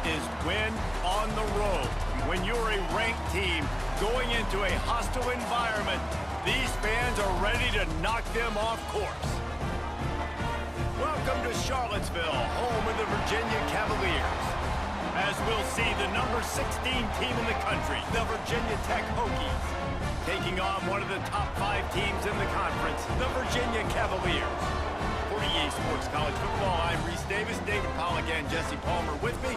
is win on the road. When you're a ranked team going into a hostile environment, these fans are ready to knock them off course. Welcome to Charlottesville, home of the Virginia Cavaliers. As we'll see, the number 16 team in the country, the Virginia Tech Hokies, taking on one of the top 5 teams in the conference, the Virginia Cavaliers. For EA Sports College Football, I'm Reese Davis, David Pollack, and Jesse Palmer with me.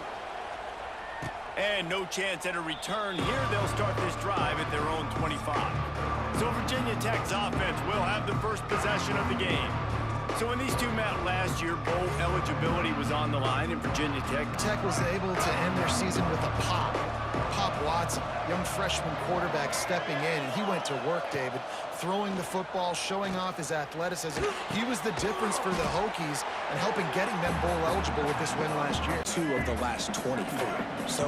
And no chance at a return here. They'll start this drive at their own 25. So Virginia Tech's offense will have the first possession of the game. So when these two met last year, bowl eligibility was on the line, and Virginia Tech was able to end their season with a Pop Watson, young freshman quarterback stepping in, and he went to work, David, throwing the football, showing off his athleticism. He was the difference for the Hokies and helping getting them bowl eligible with this win last year. 2 of the last 24. So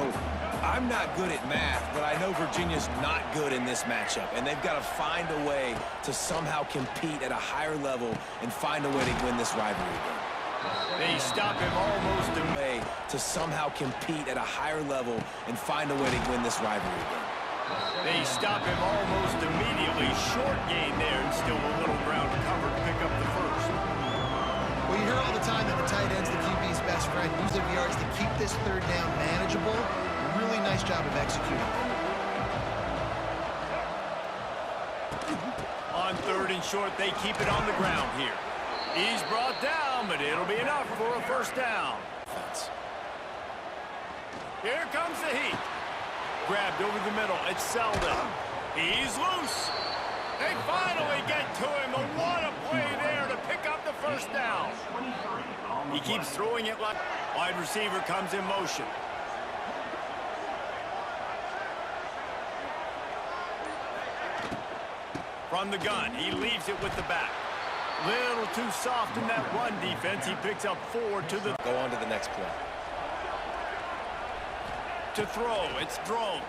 I'm not good at math, but I know Virginia's not good in this matchup, and they've got to find a way to somehow compete at a higher level and find a way to win this rivalry game. They stop him almost way to somehow compete at a higher level and find a way to win this rivalry game. They stop him almost immediately. Short gain there, and still a little ground to cover to pick up the first. Well, you hear all the time that the tight end's the QB's best friend. Use their yards to keep this third down manageable. Really nice job of executing. On 3rd and short, they keep it on the ground here. He's brought down, but it'll be enough for a first down. Here comes the heat. Grabbed over the middle. It's Selden. He's loose. They finally get to him. And what a play there to pick up the first down. He keeps throwing it like wide receiver comes in motion. From the gun, he leaves it with the back. Little too soft in that run defense. He picks up 4 to the... Go on to the next play. To throw, it's Drones.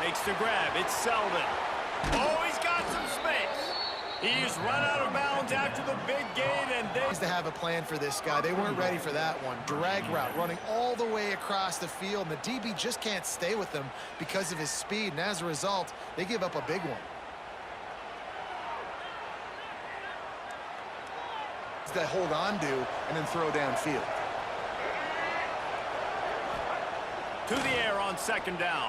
Makes the grab, it's Selden. Oh, he's got some space. He's run out of bounds after the big gain, and they... To have a plan for this guy. They weren't ready for that one. Drag route, running all the way across the field, and the DB just can't stay with him because of his speed, and as a result, they give up a big one. That hold on to and then throw downfield. To the air on 2nd down.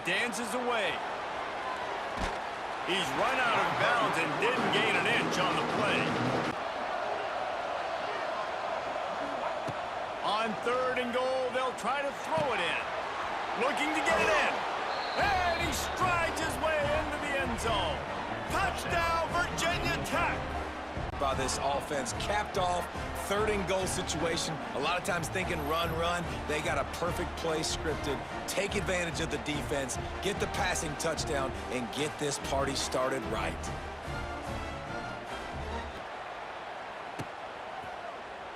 Dances away. He's run out of bounds and didn't gain an inch on the play. On 3rd and goal, they'll try to throw it in. Looking to get it in. And he strides his way into the end zone. Touchdown, Virginia Tech. By this offense, capped off 3rd and goal situation. A lot of times thinking run. They got a perfect play scripted. Take advantage of the defense, get the passing touchdown, and get this party started right.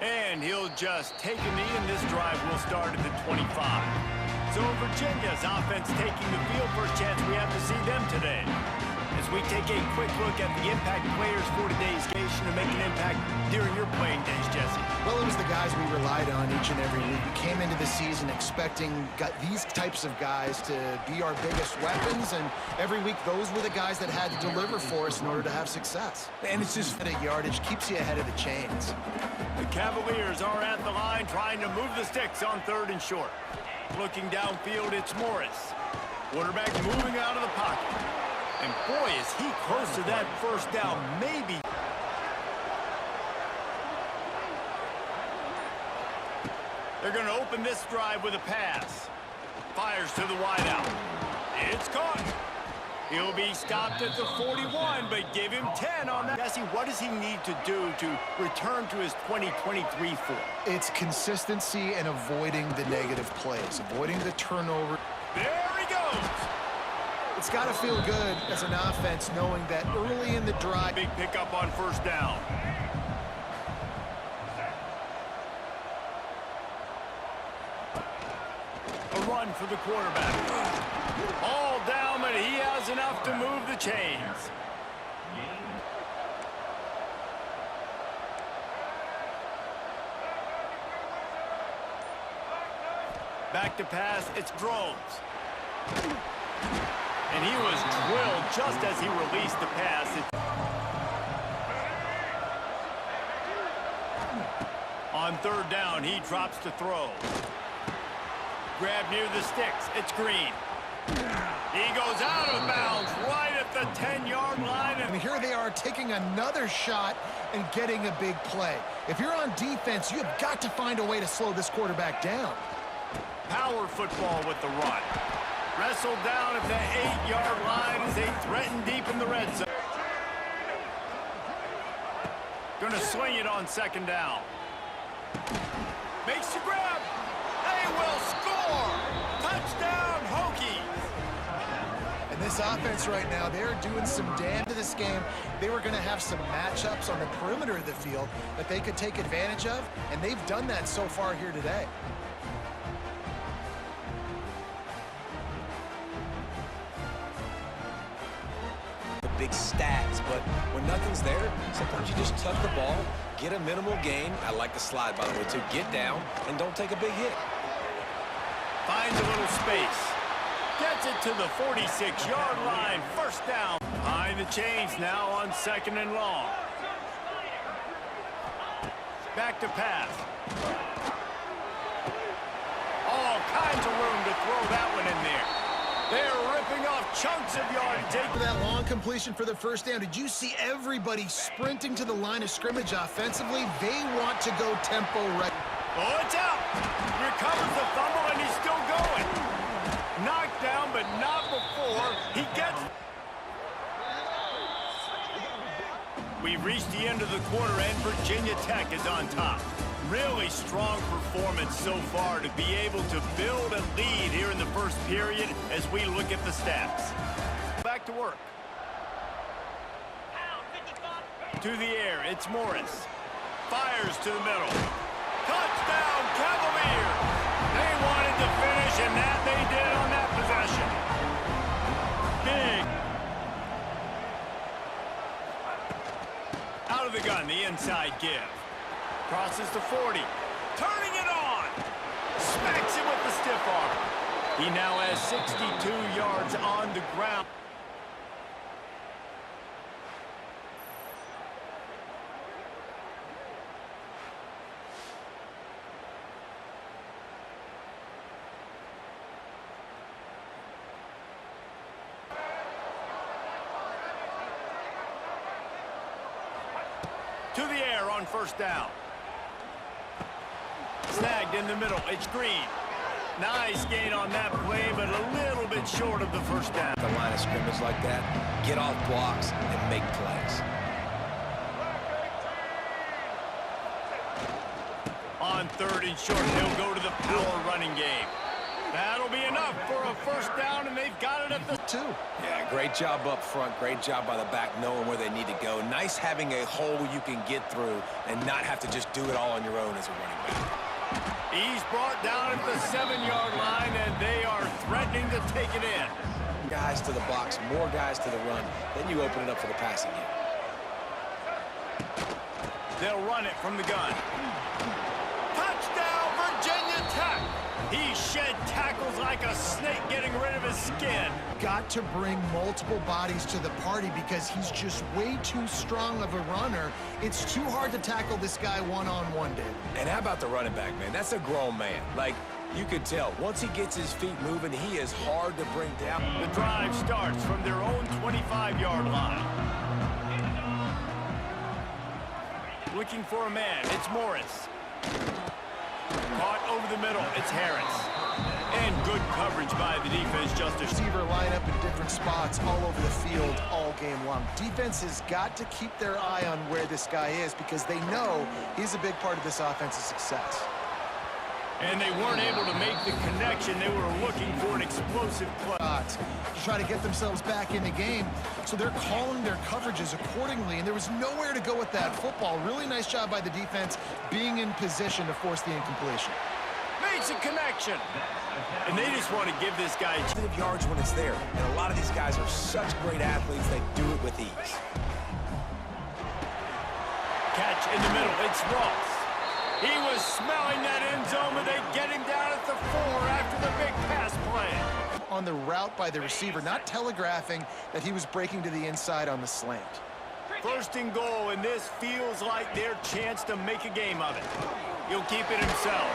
And he'll just take a knee, and this drive will start at the 25. So Virginia's offense taking the field. First chance we have to see them today. As we take a quick look at the impact players for today's occasion to make an impact during your playing days, Jesse. Well, it was the guys we relied on each and every week. We came into the season expecting these types of guys to be our biggest weapons, and every week those were the guys that had to deliver for us in order to have success. And it's just that yardage keeps you ahead of the chains. The Cavaliers are at the line trying to move the sticks on 3rd and short. Looking downfield, it's Morris. Quarterback moving out of the pocket. And boy, is he close to that first down, maybe. They're going to open this drive with a pass. Fires to the wideout. It's caught. He'll be stopped at the 41, but give him 10 on that. Jesse, what does he need to do to return to his 2023 form? It's consistency and avoiding the negative plays, avoiding the turnover. There he goes. It's got to feel good as an offense knowing that early in the drive. Big pickup on 1st down. A run for the quarterback. All down, but he has enough to move the chains. Back to pass, it's Drones. And he was drilled just as he released the pass. On third down, he drops to throw. Grab near the sticks, it's Green. He goes out of bounds right at the 10-yard line. And here they are taking another shot and getting a big play. If you're on defense, you have got to find a way to slow this quarterback down. Power football with the run. Wrestled down at the 8-yard line as they threaten deep in the red zone. Gonna swing it on second down. Makes the grab. They will score. Touchdown, Hokies. And this offense right now, they're doing some damage to this game. They were going to have some matchups on the perimeter of the field that they could take advantage of, and they've done that so far here today. Big stats, but when nothing's there, sometimes you just tuck the ball, get a minimal gain. I like the slide, by the way, to get down and don't take a big hit. Finds a little space. Gets it to the 46-yard line. First down. Behind the chains now on second and long. Back to pass. All kinds of room to throw that one in there. They're ripping off chunks of yardage. For that long completion for the first down, did you see everybody sprinting to the line of scrimmage offensively? They want to go tempo right. Oh, it's out. Recovers the fumble, and he's still going. Knocked down, but not before he gets. We've reached the end of the quarter, and Virginia Tech is on top. Really strong performance so far to be able to build a lead here in the first period as we look at the stats. Back to work. To the air, it's Morris. Fires to the middle. Touchdown, Cavaliers! They wanted to finish, and that they did on that possession. Big. Out of the gun, the inside give. Crosses the 40. Turning it on. Smacks it with the stiff arm. He now has 62 yards on the ground. To the air on first down. Snagged in the middle. It's Green. Nice gain on that play, but a little bit short of the first down. The line of scrimmage like that, get off blocks and make plays. On third and short, they'll go to the power running game. That'll be enough for a first down, and they've got it at the 2. Yeah, great job up front. Great job by the back knowing where they need to go. Nice having a hole you can get through and not have to just do it all on your own as a running back. He's brought down at the 7-yard line, and they are threatening to take it in. Guys to the box, more guys to the run. Then you open it up for the passing game. They'll run it from the gun. Touchdown, Virginia Tech! He shed tackles like a snake getting rid of his skin. Got to bring multiple bodies to the party because he's just way too strong of a runner. It's too hard to tackle this guy one-on-one, David. And how about the running back, man? That's a grown man. Like, you can tell. Once he gets his feet moving, he is hard to bring down. The drive starts from their own 25-yard line. Looking for a man. It's Morris. Caught over the middle, it's Harris. And good coverage by the defense, Justice. Receiver lineup in different spots all over the field all game long. Defense has got to keep their eye on where this guy is because they know he's a big part of this offense's success. And they weren't able to make the connection. They were looking for an explosive play. To try to get themselves back in the game, so they're calling their coverages accordingly, and there was nowhere to go with that football. Really nice job by the defense being in position to force the incompletion. Makes a connection. And they just want to give this guy yards when it's there. And a lot of these guys are such great athletes, they do it with ease. Catch in the middle, it's Ross. He was smelling that end zone, but they get him down at the 4 after on the route by the receiver, not telegraphing that he was breaking to the inside on the slant. First and goal, and this feels like their chance to make a game of it. He'll keep it himself.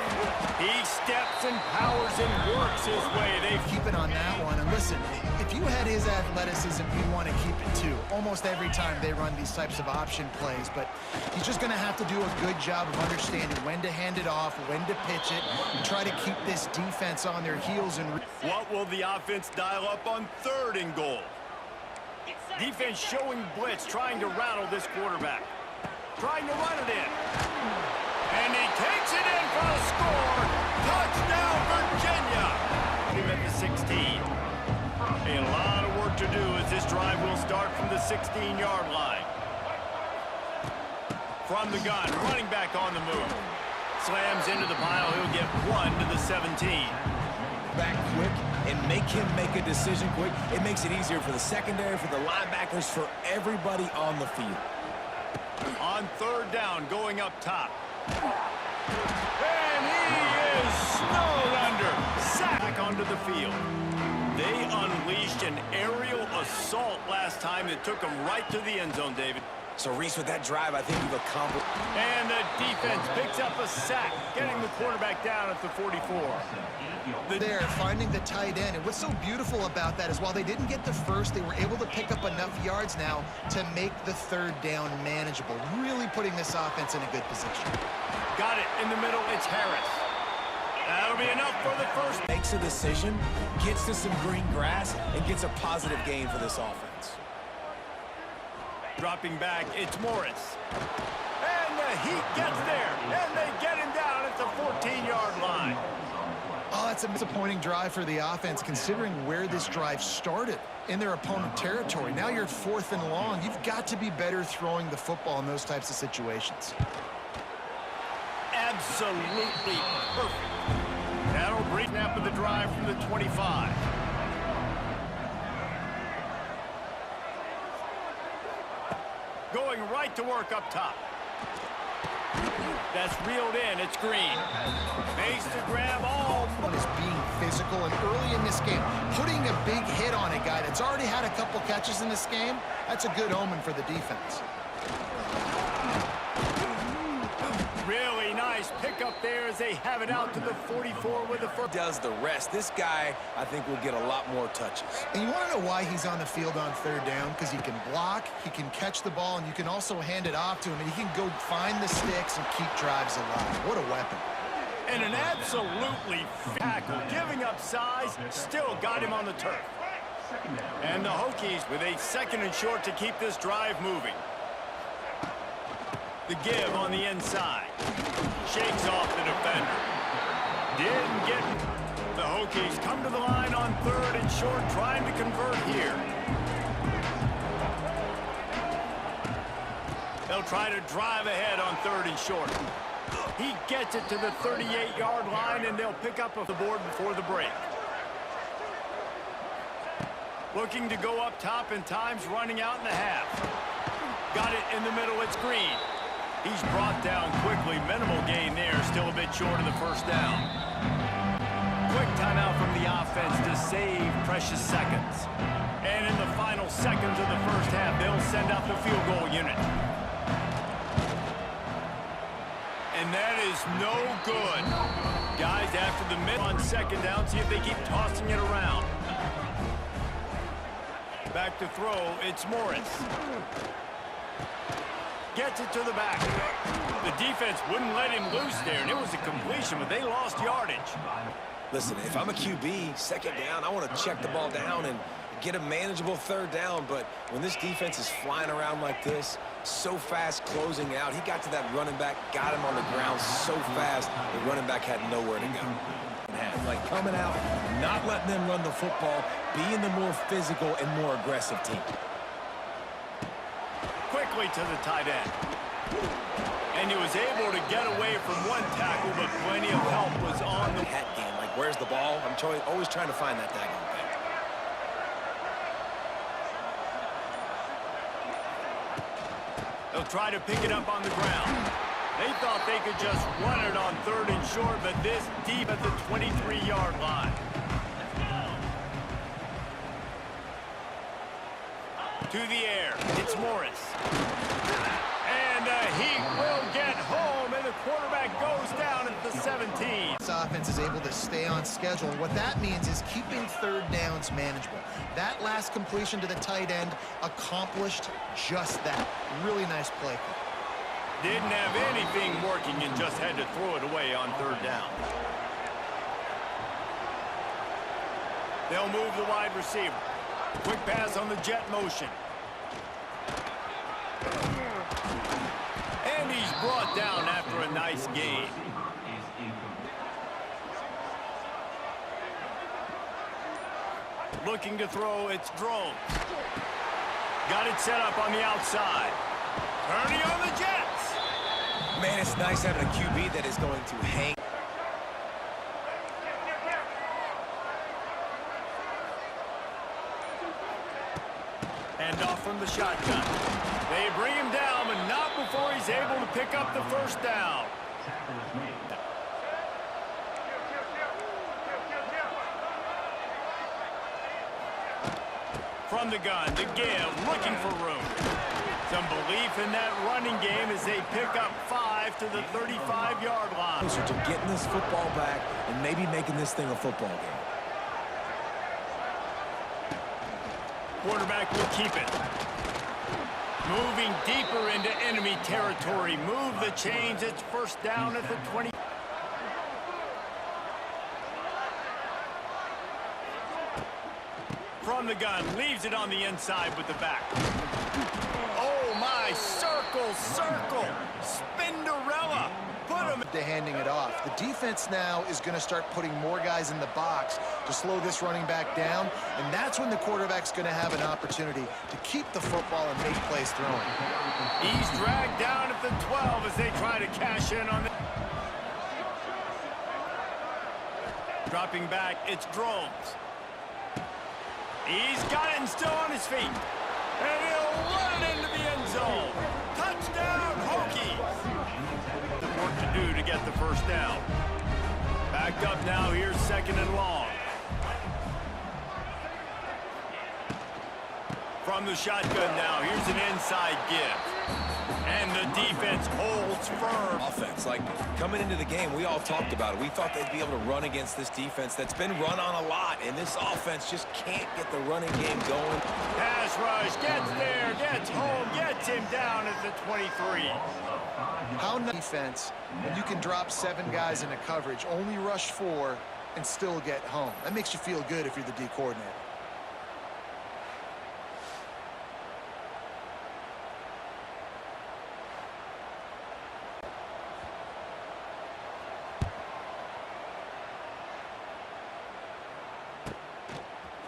He steps and powers and works his way. Keep it on that one. And listen, if you had his athleticism, you'd want to keep it too. Almost every time they run these types of option plays. But he's just going to have to do a good job of understanding when to hand it off, when to pitch it, and try to keep this defense on their heels. And what will the offense dial up on third and goal? Defense showing blitz, trying to rattle this quarterback. Trying to run it in. And he takes it in for a score. Touchdown, Virginia. Him at the 16. A lot of work to do as this drive will start from the 16-yard line. From the gun, running back on the move. Slams into the pile. He'll get 1 to the 17. Back quick and make him make a decision quick. It makes it easier for the secondary, for the linebackers, for everybody on the field. On third down, going up top. And he is snowed under. Sack back onto the field. They unleashed an aerial assault last time that took them right to the end zone, David. So, Reese, with that drive, I think you've accomplished. And the defense picks up a sack, getting the quarterback down at the 44. They're finding the tight end. And what's so beautiful about that is while they didn't get the first, they were able to pick up enough yards now to make the third down manageable. Really putting this offense in a good position. Got it in the middle. It's Harris. That'll be enough for the first. Makes a decision, gets to some green grass, and gets a positive gain for this offense. Dropping back, it's Morris. And the Heat gets there, and they get him down at the 14-yard line. Oh, that's a disappointing drive for the offense, considering where this drive started in their opponent territory. Now you're 4th and long. You've got to be better throwing the football in those types of situations. Absolutely perfect. That'll bring snap of the drive from the 25. Going right to work up top. That's reeled in. It's Green. Base to grab all. One is being physical, and early in this game, putting a big hit on a guy that's already had a couple catches in this game, that's a good omen for the defense. Really nice pickup there as they have it out to the 44 with the first. Does the rest. This guy, I think, will get a lot more touches. And you want to know why he's on the field on third down? Because he can block, he can catch the ball, and you can also hand it off to him, and he can go find the sticks and keep drives alive. What a weapon. And an absolutely tackle, giving up size, still got him on the turf. And the Hokies with a 2nd and short to keep this drive moving. The give on the inside. Shakes off the defender. Didn't get him. The Hokies come to the line on 3rd and short, trying to convert here. They'll try to drive ahead on 3rd and short. He gets it to the 38-yard line, and they'll pick up the board before the break. Looking to go up top, and time's running out in the half. Got it in the middle. It's Green. He's brought down quickly. Minimal gain there. Still a bit short of the first down. Quick timeout from the offense to save precious seconds. And in the final seconds of the first half, they'll send out the field goal unit. And that is no good. Guys, after the mid on 2nd down, see if they keep tossing it around. Back to throw. It's Morris. Gets it to the back. The defense wouldn't let him loose there, and it was a completion, but they lost yardage. Listen, if I'm a QB, 2nd down, I want to check the ball down and get a manageable 3rd down, but when this defense is flying around like this, so fast closing out, he got to that running back, got him on the ground so fast, the running back had nowhere to go. Like coming out, not letting them run the football, being the more physical and more aggressive team. Quickly to the tight end. And he was able to get away from one tackle, but plenty of help was on the hat game. Like, where's the ball? I'm always trying to find that daggone thing. They'll try to pick it up on the ground. They thought they could just run it on 3rd and short, but this deep at the 23-yard line. To the air. It's Morris. And he will get home, and the quarterback goes down at the 17. This offense is able to stay on schedule. And what that means is keeping third downs manageable. That last completion to the tight end accomplished just that. Really nice play. Didn't have anything working and just had to throw it away on third down. They'll move the wide receiver. Quick pass on the jet motion. And he's brought down after a nice gain. Looking to throw, it's Drones. Got it set up on the outside. Turning on the Jets. Man, it's nice having a QB that is going to hang. And off from the shotgun. They bring him down, but not before he's able to pick up the first down. From the gun to give, looking for room. Some belief in that running game as they pick up 5 to the 35-yard line. Closer to getting this football back and maybe making this thing a football game. Quarterback will keep it. Moving deeper into enemy territory. Move the chains. It's first down at the 20. From the gun, leaves it on the inside with the back. Oh my, circle, circle, Spinderella. Put him To handing it off. The defense now is going to start putting more guys in the box to slow this running back down, and that's when the quarterback's going to have an opportunity to keep the football and make plays throwing. He's dragged down at the 12 as they try to cash in on the... Dropping back, it's Drones. He's got it and still on his feet. And he'll run it into the end zone. Touchdown, Hokies. The work to do to get the first down. Backed up now, here's second and long. From the shotgun now, here's an inside give. And the defense holds firm. Offense, like coming into the game, we all talked about it. We thought they'd be able to run against this defense that's been run on a lot, and this offense just can't get the running game going. Pass rush, gets there, gets home, gets him down at the 23. How nice defense when you can drop 7 guys into coverage, only rush 4, and still get home. That makes you feel good if you're the D coordinator.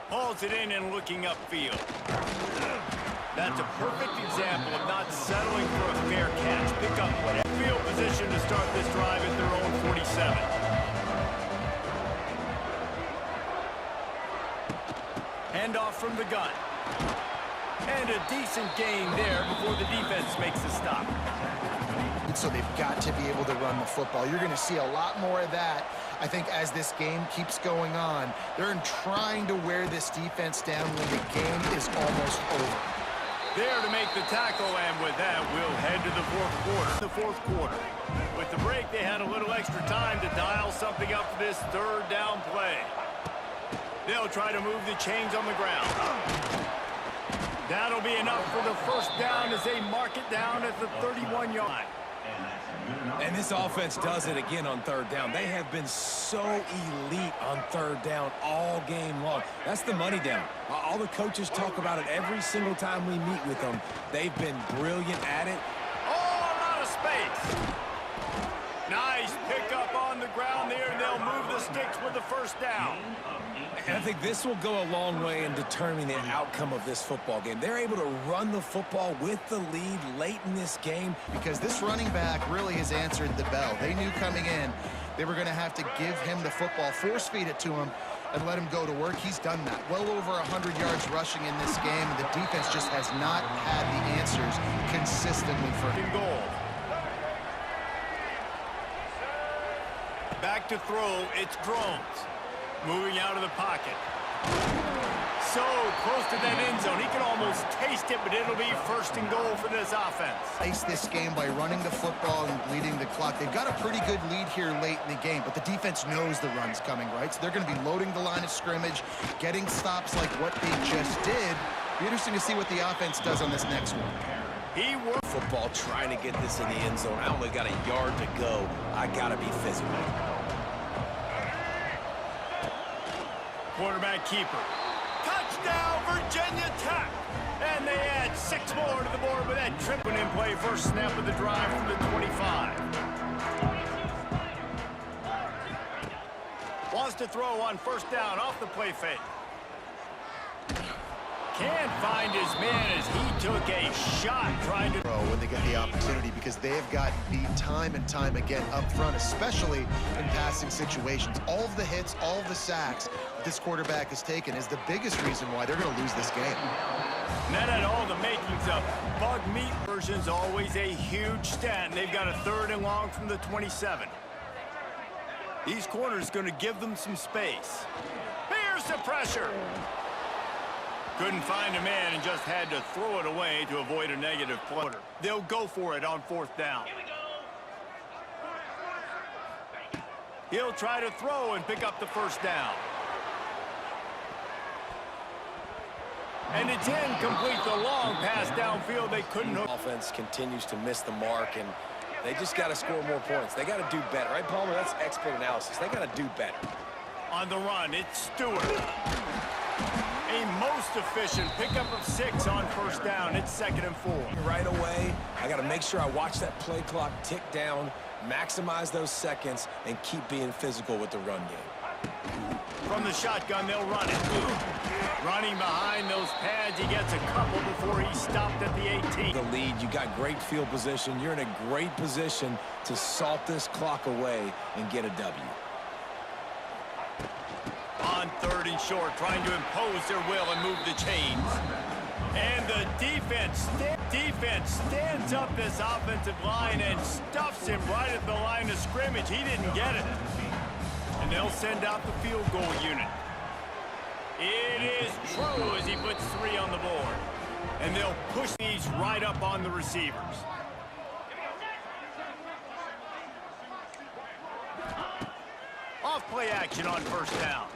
Hauls it in and looking upfield. That's a perfect example of not settling for a fair catch. Pick up whatever field position to start this drive at their own 47. Handoff from the gun. And a decent gain there before the defense makes the stop. So they've got to be able to run the football. You're going to see a lot more of that, I think, as this game keeps going on. They're trying to wear this defense down when the game is almost over. There to make the tackle, and with that, we'll head to the fourth quarter. With the break, they had a little extra time to dial something up for this third down play. They'll try to move the chains on the ground. That'll be enough for the first down as they mark it down at the 31-yard line. And this offense does it again on third down. They have been so elite on third down all game long. That's the money down. All the coaches talk about it every single time we meet with them. They've been brilliant at it. Oh, a lot of space. Nice pickup on the ground there, and they'll move the sticks with the first down. And I think this will go a long way in determining the outcome of this football game. They're able to run the football with the lead late in this game. Because this running back really has answered the bell. They knew coming in they were going to have to give him the football, force feed it to him, and let him go to work. He's done that. Well over 100 yards rushing in this game, and the defense just has not had the answers consistently for him. Goal. Back to throw, it's Drones. Moving out of the pocket. so close to that end zone. He can almost taste it, but it'll be first and goal for this offense. Ice this game by running the football and bleeding the clock. They've got a pretty good lead here late in the game, but the defense knows the run's coming, right? So they're going to be loading the line of scrimmage, getting stops like what they just did. Be interesting to see what the offense does on this next one. He worked Football trying to get this in the end zone. I only got a yard to go. I got to be physical. quarterback keeper. Touchdown, Virginia Tech! And they add 6 more to the board with that tripping in play. First snap of the drive from the 25. Wants to throw on first down off the play fake. Can't find his man as he took a shot trying to throw when they get the opportunity, because they have gotten beat time and time again up front, especially in passing situations. All of the hits, all of the sacks that this quarterback has taken is the biggest reason why they're going to lose this game. And that had all the makings of bug meat versions, always a huge stat, and they've got a 3rd and long from the 27. These corners going to give them some space. Here's the pressure. Couldn't find a man and just had to throw it away to avoid a negative play. They'll go for it on 4th down. He'll try to throw and pick up the first down. And it's incomplete, the long pass downfield. They couldn't. Offense continues to miss the mark, and they just got to score more points. They got to do better, right, Palmer? That's expert analysis. They got to do better. On the run, it's Stewart. A most efficient pickup of 6 on first down. It's 2nd and 4. Right away, I got to make sure I watch that play clock tick down, maximize those seconds, and keep being physical with the run game. From the shotgun, they'll run it. Running behind those pads, he gets a couple before he stopped at the 18. The lead, you got great field position. You're in a great position to salt this clock away and get a W. On 3rd and short, trying to impose their will and move the chains. And the defense stands up this offensive line and stuffs him right at the line of scrimmage. He didn't get it. And they'll send out the field goal unit. It is true as he puts 3 on the board. And they'll push these right up on the receivers. Off play action on first down.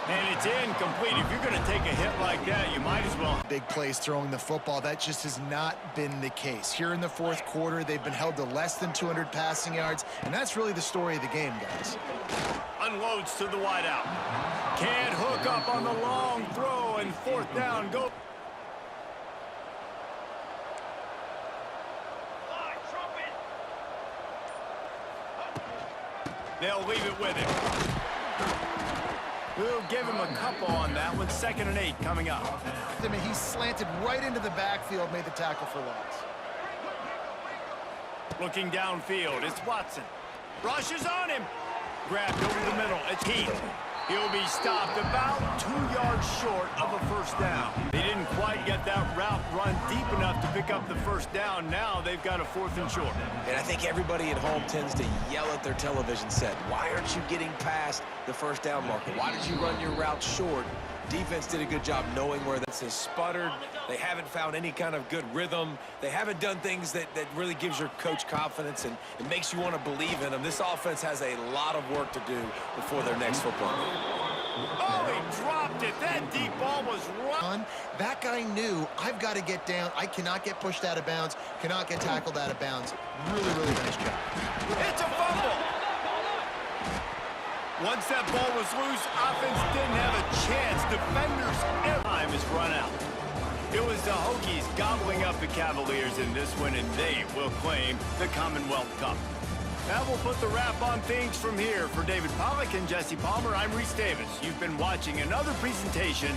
And it's incomplete. If you're going to take a hit like that, you might as well. Big plays throwing the football. That just has not been the case. Here in the 4th quarter, they've been held to less than 200 passing yards, and that's really the story of the game, guys. Unloads to the wideout. Can't hook up on the long throw, and 4th down. Go. They'll leave it with him. We'll give him a couple on that one. 2nd and 8 coming up. I mean, he slanted right into the backfield, made the tackle for loss. Looking downfield, it's Watson. Rushes on him. Grabbed over the middle. It's Heath. He'll be stopped about 2 yards short of a first down. They didn't quite get that route run deep enough to pick up the first down. Now they've got a 4th and short. And I think everybody at home tends to yell at their television set. Why aren't you getting past the first down marker? Why did you run your route short? Defense did a good job knowing where this has sputtered. They haven't found any kind of good rhythm. They haven't done things that really gives your coach confidence and it makes you want to believe in them. This offense has a lot of work to do before their next football game. Oh, he dropped it. That deep ball was run. That guy knew, I've got to get down. I cannot get pushed out of bounds, cannot get tackled out of bounds. Really, really nice job. It's a fumble. Once that ball was loose, offense didn't have a chance. Defenders, time is run out. It was the Hokies gobbling up the Cavaliers in this one, and they will claim the Commonwealth Cup. That will put the wrap on things from here. For David Pollack and Jesse Palmer, I'm Reese Davis. You've been watching another presentation